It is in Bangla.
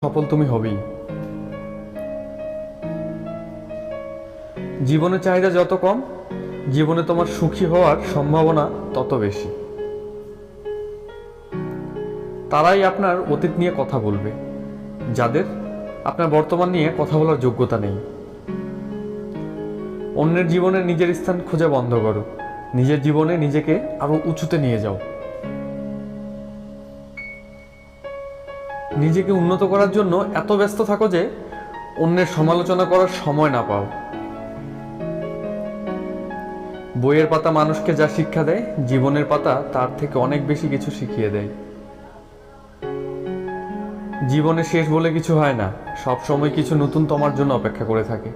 সফল তুমি হবেই। জীবনের চাহিদা যত কম, জীবনে তোমার সুখী হওয়ার সম্ভাবনা তত বেশি। তারাই আপনার অতীত নিয়ে কথা বলবে, যাদের আপনার বর্তমান নিয়ে কথা বলার যোগ্যতা নেই। অন্যের জীবনে নিজের স্থান খুঁজে বন্ধ করো, নিজের জীবনে নিজেকে আরো উঁচুতে নিয়ে যাও। নিজেকে উন্নত করার জন্য এত ব্যস্ত থাকো যে অন্যের সমালোচনা করার সময় না পাও। বইয়ের পাতা মানুষকে যা শিক্ষা দেয়, জীবনের পাতা তার থেকে অনেক বেশি কিছু শিখিয়ে দেয়। জীবনে শেষ বলে কিছু হয় না, সব সময় কিছু নতুন তোমার জন্য অপেক্ষা করে থাকে।